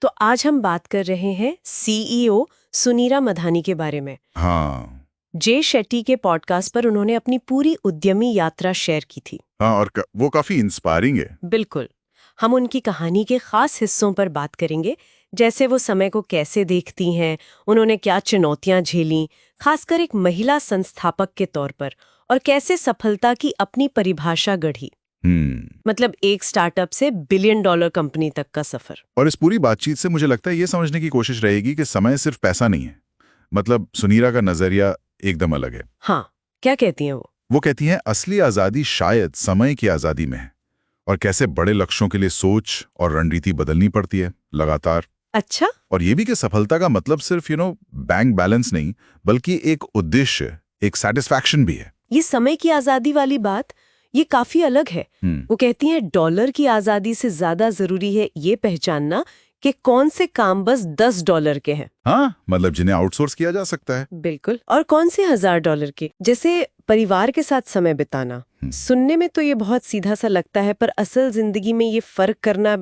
तो आज हम बात कर रहे हैं सीईओ सुनीरा मधानी के बारे में। हाँ। जे शेट्टी के पॉडकास्ट पर उन्होंने अपनी पूरी उद्यमी यात्रा शेयर की थी। हाँ, और वो काफी इंस्पायरिंग है। बिल्कुल। हम उनकी कहानी के खास हिस्सों पर बात करेंगे, जैसे वो समय को कैसे देखती हैं, उन्होंने क्या चुनौतियां झेली, खासकर एक महिला संस्थापक के तौर पर, और कैसे सफलता की अपनी परिभाषा गढ़ी। मतलब एक स्टार्टअप से बिलियन डॉलर कंपनी तक का सफर। और इस पूरी बातचीत से मुझे लगता है ये समझने की कोशिश रहेगी कि समय सिर्फ पैसा नहीं है। मतलब सुनीरा का नजरिया एकदम अलग है। हाँ, क्या कहती हैं वो कहती हैं असली आजादी शायद समय की आजादी में है, और कैसे बड़े लक्ष्यों के लिए सोच और रणनीति बदलनी पड़ती है लगातार। अच्छा। और ये भी कि सफलता का मतलब सिर्फ बैंक बैलेंस नहीं, बल्कि एक उद्देश्य, एक सेटिस्फैक्शन भी है। ये समय की आजादी वाली बात ये काफी अलग है। वो कहती हैं डॉलर की आजादी से ज्यादा जरूरी है ये पहचानना कि कौन से काम बस $10 के हैं। हाँ, मतलब जिन्हें आउटसोर्स किया जा सकता है। बिल्कुल। और कौन से $1000 के, जैसे परिवार के साथ समय बिताना। सुनने में तो ये बहुत सीधा सा लगता है, पर असल जिंदगी में ये फर्क करना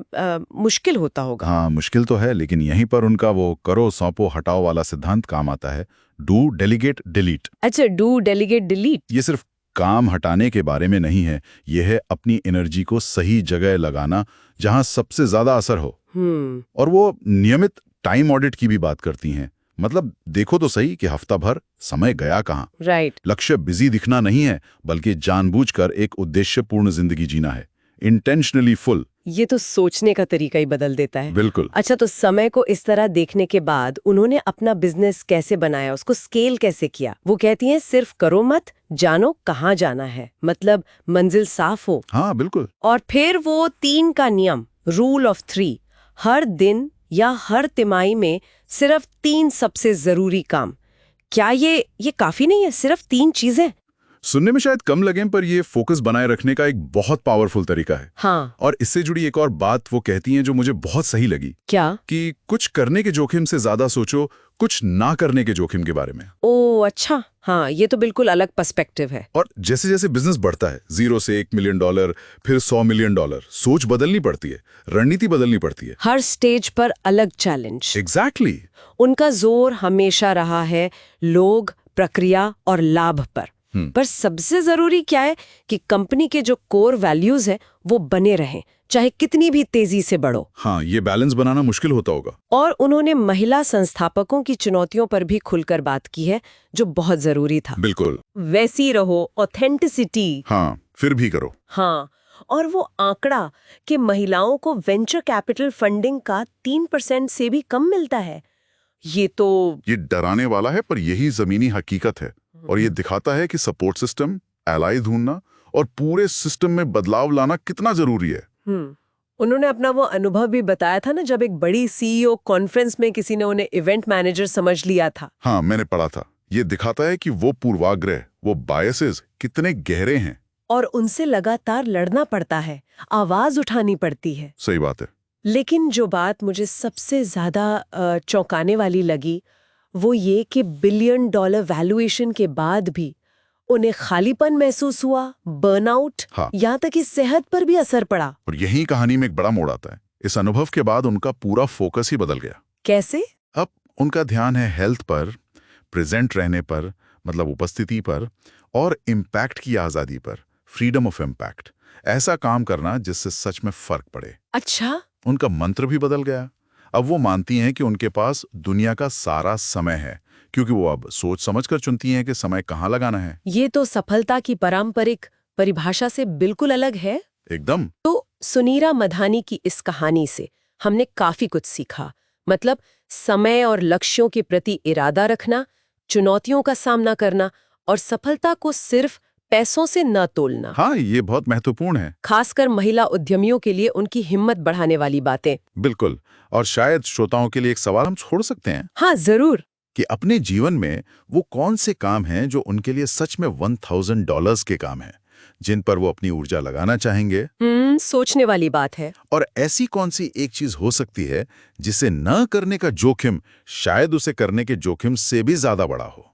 मुश्किल होता होगा। हाँ, मुश्किल तो है, लेकिन यहीं पर उनका वो करो सौंपो हटाओ वाला सिद्धांत काम आता है। Do delegate delete. अच्छा, डू डेलीगेट डिलीट। ये सिर्फ काम हटाने के बारे में नहीं है, ये है अपनी एनर्जी को सही जगह लगाना जहां सबसे ज्यादा असर हो। और वो नियमित टाइम ऑडिट की भी बात करती हैं। मतलब देखो तो सही कि हफ्ता भर समय गया कहाँ। राइट। लक्ष्य बिजी दिखना नहीं है, बल्कि जानबूझकर एक उद्देश्यपूर्ण जिंदगी जीना है, इंटेंशनली फुल। ये तो सोचने का तरीका ही बदल देता है। बिल्कुल। अच्छा, तो समय को इस तरह देखने के बाद उन्होंने अपना बिजनेस कैसे बनाया, उसको स्केल कैसे किया? वो कहती हैं सिर्फ करो मत, जानो कहाँ जाना है, मतलब मंजिल साफ हो। हाँ, बिल्कुल। और फिर वो 3 का नियम, रूल ऑफ 3, हर दिन या हर तिमाही में सिर्फ 3 सबसे जरूरी काम। क्या ये काफी नहीं है? सिर्फ 3 चीजें। सुनने में शायद कम लगें, पर ये फोकस बनाए रखने का एक बहुत पावरफुल तरीका है। हाँ। और इससे जुड़ी एक और बात वो कहती हैं जो मुझे बहुत सही लगी। क्या? कि कुछ करने के जोखिम से ज्यादा सोचो कुछ ना करने के जोखिम के बारे में। ओ अच्छा, हाँ, ये तो बिल्कुल अलग पर्सपेक्टिव है। और जैसे जैसे बिजनेस बढ़ता है, 0 से $1 मिलियन, फिर $100 मिलियन, सोच बदलनी पड़ती है, रणनीति बदलनी पड़ती है। हर स्टेज पर अलग चैलेंज। एग्जैक्टली। उनका जोर हमेशा रहा है लोग, प्रक्रिया और लाभ पर। पर सबसे जरूरी क्या है कि कंपनी के जो कोर वैल्यूज है वो बने रहें, चाहे कितनी भी तेजी से बढ़ो। हाँ, ये बैलेंस बनाना मुश्किल होता होगा। और उन्होंने महिला संस्थापकों की चुनौतियों पर भी खुलकर बात की है, जो बहुत जरूरी था। बिल्कुल। वैसी रहो, ऑथेंटिसिटी। हाँ, फिर भी करो। हाँ, और वो आंकड़ा कि महिलाओं को वेंचर कैपिटल फंडिंग का 3% से भी कम मिलता है, ये डराने वाला है, पर यही जमीनी हकीकत है। और ये दिखाता है कि सपोर्ट सिस्टम, एलाई ढूंढना और पूरे सिस्टम में बदलाव लाना कितना जरूरी है। उन्होंने अपना वो अनुभव भी बताया था ना, जब एक बड़ी सीईओ कॉन्फ्रेंस में किसी ने उन्हें इवेंट मैनेजर समझ लिया था। हाँ, मैंने पढ़ा था। ये दिखाता है कि वो पूर्वाग्रह, वो बायसेस कितने गहरे हैं। और उनसे लगातार लड़ना पड़ता है, आवाज उठानी पड़ती है। सही बात है। लेकिन जो बात मुझे सबसे ज्यादा चौंकाने वाली लगी वो ये कि $1 बिलियन वैल्यूएशन के बाद भी उन्हें खालीपन महसूस हुआ, बर्नआउट, हाँ। यहाँ तक कि सेहत पर भी असर पड़ा। और यही कहानी में एक बड़ा मोड़ आता है। इस अनुभव के बाद उनका पूरा फोकस ही बदल गया। कैसे? अब उनका ध्यान है हेल्थ पर, प्रेजेंट रहने पर, मतलब उपस्थिति पर, और इम्पैक्ट की आजादी पर, फ्रीडम ऑफ इम्पैक्ट। ऐसा काम करना जिससे सच में फर्क पड़े। अच्छा। उनका मंत्र भी बदल गया। अब वो मानती हैं कि उनके पास दुनिया का सारा समय है, क्योंकि वो अब सोच समझकर चुनती हैं कि समय कहाँ लगाना है। ये तो सफलता की पारंपरिक परिभाषा से बिल्कुल अलग है। एकदम। तो सुनीरा मधानी की इस कहानी से हमने काफी कुछ सीखा। मतलब समय और लक्ष्यों के प्रति इरादा रखना, चुनौतियों का सामना करना और सफलता को सिर्फ पैसों से न तोलना। हाँ, ये बहुत महत्वपूर्ण है, खासकर महिला उद्यमियों के लिए उनकी हिम्मत बढ़ाने वाली बातें। बिल्कुल। और शायद श्रोताओं के लिए एक सवाल हम छोड़ सकते हैं। हाँ, जरूर। कि अपने जीवन में वो कौन से काम हैं जो उनके लिए सच में $1000 के काम हैं, जिन पर वो अपनी ऊर्जा लगाना चाहेंगे। सोचने वाली बात है। और ऐसी कौन सी एक चीज हो सकती है जिसे न करने का जोखिम शायद उसे करने के जोखिम से भी ज्यादा बड़ा हो।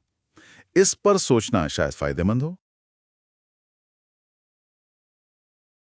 इस पर सोचना शायद फायदेमंद हो।